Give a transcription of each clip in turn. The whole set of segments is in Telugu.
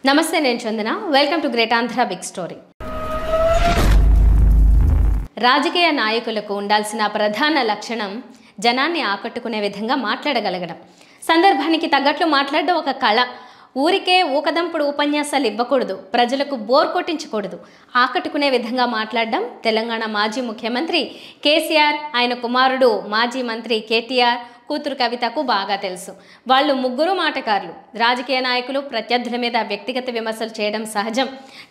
నమస్తే, నేను Chandana. Welcome to great Andhra big story. రాజకీయ నాయకులకు ఉండాల్సిన ప్రధాన లక్షణం జనాన్ని ఆకట్టుకునే విధంగా మాట్లాడగలగడం. సందర్భానికి తగ్గట్లు మాట్లాడడం ఒక కళ. ఊరికే ఊకదంపుడు ఉపన్యాసాలు ఇవ్వకూడదు, ప్రజలకు బోర్ కొట్టించకూడదు. ఆకట్టుకునే విధంగా మాట్లాడడం తెలంగాణ మాజీ ముఖ్యమంత్రి కేసీఆర్, ఆయన కుమారుడు మాజీ మంత్రి కేటీఆర్, కూతురు కవితకు బాగా తెలుసు. వాళ్ళు ముగ్గురు మాటకారులు. రాజకీయ నాయకులు ప్రత్యర్థుల మీద వ్యక్తిగత విమర్శలు చేయడం సహజం,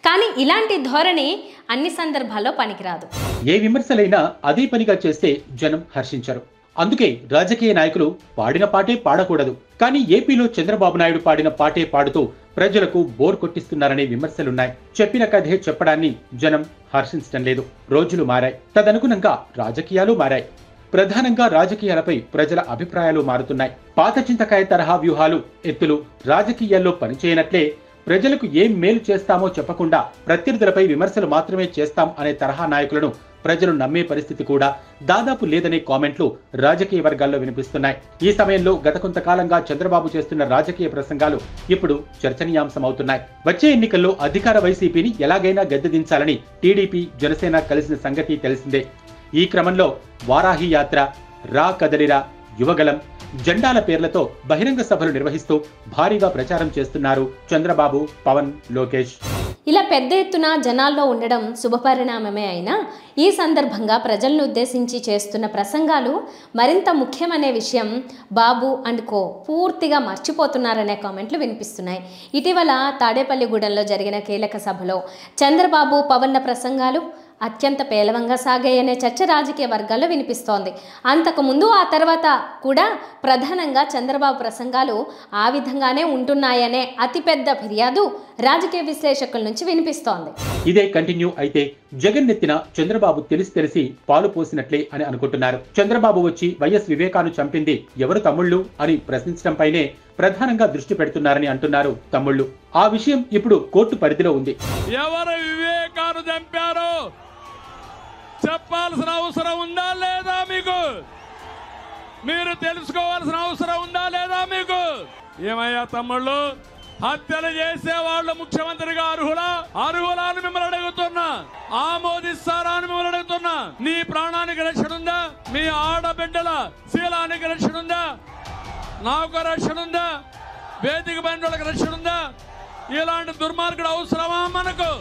కానీ ఇలాంటి ధోరణి అన్ని సందర్భాల్లో పనికిరాదు. ఏ విమర్శలైనా అదే పనిగా చేస్తే జనం హర్షించరు. అందుకే రాజకీయ నాయకులు పాడిన పాటే పాడకూడదు. కానీ ఏపీలో చంద్రబాబు నాయుడు పాడిన పాటే పాడుతూ ప్రజలకు బోర్ కొట్టిస్తున్నారనే విమర్శలున్నాయి. చెప్పిన కథే చెప్పడాన్ని జనం హర్షించడం లేదు. రోజులు మారాయి, తదనుగుణంగా రాజకీయాలు మారాయి. ప్రధానంగా రాజకీయాలపై ప్రజల అభిప్రాయాలు మారుతున్నాయి. పాత చింతకాయ తరహా వ్యూహాలు, ఎత్తులు రాజకీయాల్లో పనిచేయనట్లే ప్రజలకు ఏం మేలు చేస్తామో చెప్పకుండా ప్రత్యర్థులపై విమర్శలు మాత్రమే చేస్తాం అనే తరహా నాయకులను ప్రజలు నమ్మే పరిస్థితి కూడా దాదాపు లేదనే కామెంట్లు రాజకీయ వర్గాల్లో వినిపిస్తున్నాయి. ఈ సమయంలో గత కొంతకాలంగా చంద్రబాబు చేస్తున్న రాజకీయ ప్రసంగాలు ఇప్పుడు చర్చనీయాంశమవుతున్నాయి. వచ్చే ఎన్నికల్లో అధికార వైసీపీని ఎలాగైనా గద్దెదించాలని టీడీపీ, జనసేన కలిసిన సంగతి తెలిసిందే. ఈ క్రమంలో వారాహి యాత్ర, రా కదలిరా, యువగలం, జెండాల పేర్లతో బహిరంగ సభలు నిర్వహిస్తూ భారీగా ప్రచారం చేస్తున్నారు చంద్రబాబు, పవన్, లోకేష్. ఇలా పెద్ద ఎత్తున జనాల్లో ఉండడం శుభపరిణామమే అయినా ఈ సందర్భంగా ప్రజలను ఉద్దేశించి చేస్తున్న ప్రసంగాలు మరింత ముఖ్యమనే విషయం బాబు అండ్ కో పూర్తిగా మర్చిపోతున్నారనే కామెంట్లు వినిపిస్తున్నాయి. ఇటీవల తాడేపల్లిగూడెంలో జరిగిన కీలక సభలో చంద్రబాబు, పవన్ల ప్రసంగాలు అత్యంత పేలవంగా సాగాయనే చర్చ రాజకీయ వర్గాల్లో వినిపిస్తోంది. అంతకుముందు ఆ తర్వాత కూడా ప్రధానంగా చంద్రబాబు ప్రసంగాలు ఆ విధంగానే ఉంటున్నాయనే అతిపెద్ద ఫిర్యాదు రాజకీయ విశ్లేషకుల నుంచి వినిపిస్తోంది. ఇదే కంటిన్యూ అయితే జగన్ నెత్తిన చంద్రబాబు తెలిసి పాలు పోసినట్లే అని అనుకుంటున్నారు. చంద్రబాబు వచ్చి వైఎస్ వివేకాను చంపింది ఎవరు తమ్ముళ్ళు అని ప్రశ్నించడంపైనే ప్రధానంగా దృష్టి పెడుతున్నారని అంటున్నారు తమ్ముళ్ళు. ఆ విషయం ఇప్పుడు కోర్టు పరిధిలో ఉంది. ఎవరు వివేకాను చంపారో చెప్పాల్సిన అవసరం ఉందా లేదా మీకు? మీరు తెలుసుకోవాల్సిన అవసరం ఉందా లేదా మీకు? ఏమయ్యా తమ్ముళ్ళు, హత్యలు చేసే వాళ్ళు ముఖ్యమంత్రిగా అర్హులా అని మిమ్మల్ని అడుగుతున్నా. ఆమోదిస్తారా అని మిమ్మల్ని అడుగుతున్నా. నీ ప్రాణానికి రక్షణ ఉందా? మీ ఆడబిడ్డల శీలానికి రక్షణ ఉందా? నాకు రక్షణ ఉందా? వేదిక బంధువులకు రక్షణ ఉందా? ఇలాంటి దుర్మార్గుడు అవసరమా మనకు?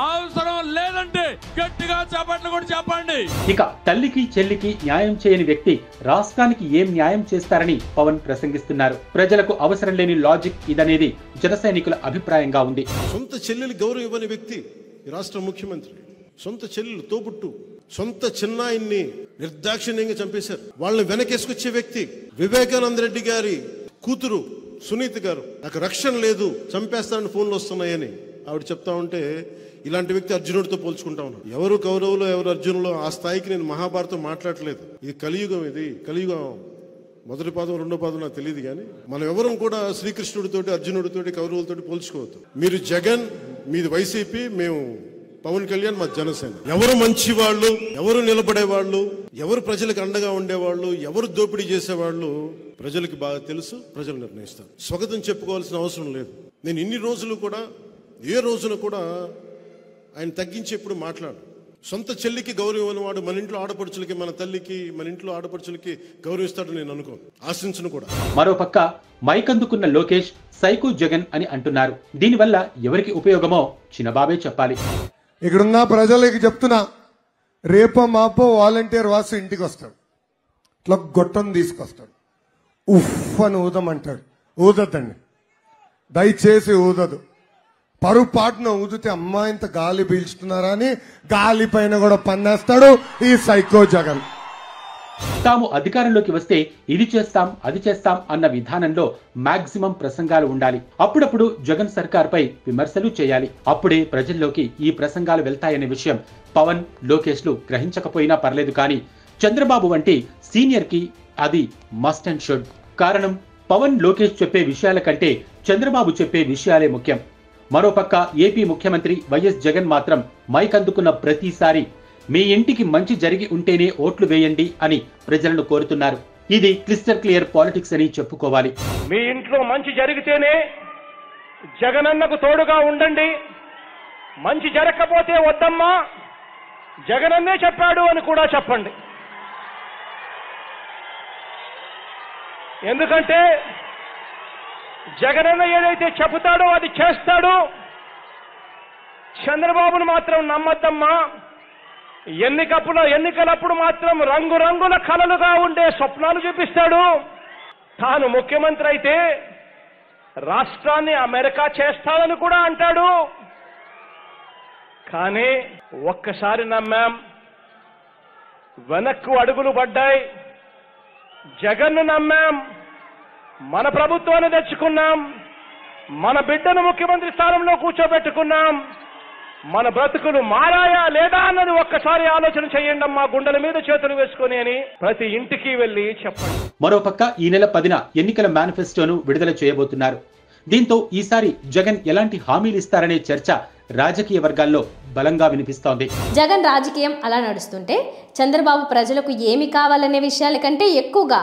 అవసరం లేదంటే గట్టిగా చప్పట్లు కూడా చెప్పండి. ఇక తల్లికి చెల్లికి న్యాయం చేయని వ్యక్తి రాష్ట్రానికి ఏం న్యాయం చేస్తారని పవన్ ప్రసంగిస్తున్నారు. ప్రజలకు అవసరం లేని లాజిక్ ఇదనేది జన సైనికుల అభిప్రాయంగా ఉంది. సొంత చెల్లెలు గౌరవం ఇవ్వని వ్యక్తి రాష్ట్ర ముఖ్యమంత్రి. సొంత చెల్లెలు, తోబుట్టు, సొంత చిన్నాయన్ని నిర్దాక్షిణ్యంగా చంపేశారు. వాళ్ళని వెనకేసుకొచ్చే వ్యక్తి వివేకానంద రెడ్డి గారి కూతురు సునీత గారు. నాకు రక్షణ లేదు, చంపేస్తానని ఫోన్లు వస్తున్నాయని ఆవిడ చెప్తా ఉంటే ఇలాంటి వ్యక్తి అర్జునుడితో పోల్చుకుంటా ఉన్నాడు. ఎవరు కౌరవులు, ఎవరు అర్జునులు, ఆ స్థాయికి నేను మహాభారతం మాట్లాడలేదు. ఇది కలియుగం. ఇది కలియుగం. మొదటి పాదం, రెండో పాదం నాకు తెలియదు, కానీ మనం ఎవరం కూడా శ్రీకృష్ణుడితోటి, అర్జునుడితోటి, కౌరవులతోటి పోల్చుకోవద్దు. మీరు జగన్, మీది వైసీపీ, మేము పవన్ కళ్యాణ్, మా జనసేన. ఎవరు మంచి వాళ్ళు, ఎవరు నిలబడేవాళ్ళు, ఎవరు ప్రజలకు అండగా ఉండేవాళ్ళు, ఎవరు దోపిడీ చేసేవాళ్ళు ప్రజలకు బాగా తెలుసు. ప్రజలు నిర్ణయిస్తారు. స్వాగతం చెప్పుకోవాల్సిన అవసరం లేదు. నేను ఇన్ని రోజులు కూడా ఏ రోజున కూడా ఆయన తగ్గించి ఎప్పుడు మాట్లాడు. సొంత చెల్లికి గౌరవం ఇవ్వనివాడు మన ఇంట్లో ఆడపడుచులకి, మన తల్లికి, మన ఇంట్లో ఆడపడుచులకి గౌరవిస్తాడు నేను అనుకోను, ఆశించను కూడా. మరోపక్క మైకందుకున్న లోకేష్ సైకో జగన్ అని అంటున్నారు. దీనివల్ల ఎవరికి ఉపయోగమో చిన్నబాబే చెప్పాలి. ఇక్కడున్న ప్రజలకి చెప్తున్నా, రేపో మాపో వాలంటీర్ వాసు ఇంటికి వస్తాడు, ఇట్లా గొట్టం తీసుకొస్తాడు, ఉఫ్ అని ఊదమంటాడు. ఊదద్దండి దయచేసి, ఊదదు. పరుపాటున ఊదితే అమ్మా ఇంత గాలి పీల్చుతున్నారా అని గాలి పైన కూడా పన్నేస్తాడు ఈ సైకో జగన్. తాము అధికారంలోకి వస్తే ఇది చేస్తాం, అది చేస్తాం అన్న విధానంలో మాక్సిమం ప్రసంగాలు ఉండాలి. అప్పుడప్పుడు జగన్ సర్కార్పై విమర్శలు చేయాలి. అప్పుడే ప్రజల్లోకి ఈ ప్రసంగాలు వెళ్తాయనే విషయం పవన్, లోకేష్లు గ్రహించకపోయినా పర్లేదు, కానీ చంద్రబాబు వంటి సీనియర్ కి అది మస్ట్ అండ్ షుడ్. కారణం, పవన్, లోకేష్ చెప్పే విషయాల కంటే చంద్రబాబు చెప్పే విషయాలే ముఖ్యం. మరోపక్క ఏపీ ముఖ్యమంత్రి వైఎస్ జగన్ మాత్రం మైక్ అందుకున్న ప్రతిసారి మీ ఇంటికి మంచి జరిగి ఉంటేనే ఓట్లు వేయండి అని ప్రజలను కోరుతున్నారు. ఇది క్లిస్టర్ క్లియర్ పాలిటిక్స్ అని చెప్పుకోవాలి. మీ ఇంట్లో మంచి జరిగితేనే జగనన్నకు తోడుగా ఉండండి, మంచి జరగకపోతే వద్దమ్మా, జగనన్నే చెప్పాడు అని కూడా చెప్పండి. ఎందుకంటే జగనన్న ఏదైతే చెబుతాడో అది చేస్తాడు. చంద్రబాబును మాత్రం నమ్మద్దమ్మా. ఎన్నికలప్పుడు మాత్రం రంగురంగుల కలలుగా ఉండే స్వప్నాలు చూపిస్తాడు. తాను ముఖ్యమంత్రి అయితే రాష్ట్రాన్ని అమెరికా చేస్తాడని కూడా అంటాడు. కానీ ఒక్కసారి నమ్మాం, వెనక్కు అడుగులు పడ్డాయి. జగన్ను నమ్మాం, మన ప్రభుత్వాన్ని తెచ్చుకున్నాం, మన బిడ్డను ముఖ్యమంత్రి స్థానంలో కూర్చోబెట్టుకున్నాం. మన బ్రతుకులు మారాయా లేదా అన్నది ఒక్కసారి ఆలోచన చేయండి అమ్మా, గుండెల మీద చేతులు వేసుకొని అని ప్రతి ఇంటికి వెళ్లి చెప్పండి. మరోపక్క ఈ నెల 10న ఎన్నికల మేనిఫెస్టోను విడుదల చేయబోతున్నారు. దీంతో ఈసారి జగన్ ఎలాంటి హామీలు ఇస్తారనే చర్చ రాజకీయ వర్గాల్లో బలంగా వినిపిస్తోంది. జగన్ రాజకీయం అలా నడుస్తుంటే చంద్రబాబు ప్రజలకు ఏమి కావాలనే విషయాల కంటే ఎక్కువగా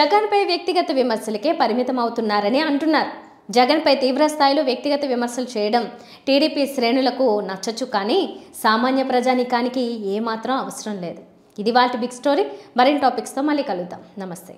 జగన్పై వ్యక్తిగత విమర్శలకే పరిమితం అవుతున్నారని అంటున్నారు. జగన్పై తీవ్ర స్థాయిలో వ్యక్తిగత విమర్శలు చేయడం టీడీపీ శ్రేణులకు నచ్చచ్చు, కానీ సామాన్య ప్రజానీకానికి ఏమాత్రం అవసరం లేదు. ఇది వాటి బిగ్ స్టోరీ. మరిన్ని టాపిక్స్తో మళ్ళీ కలుద్దాం. నమస్తే.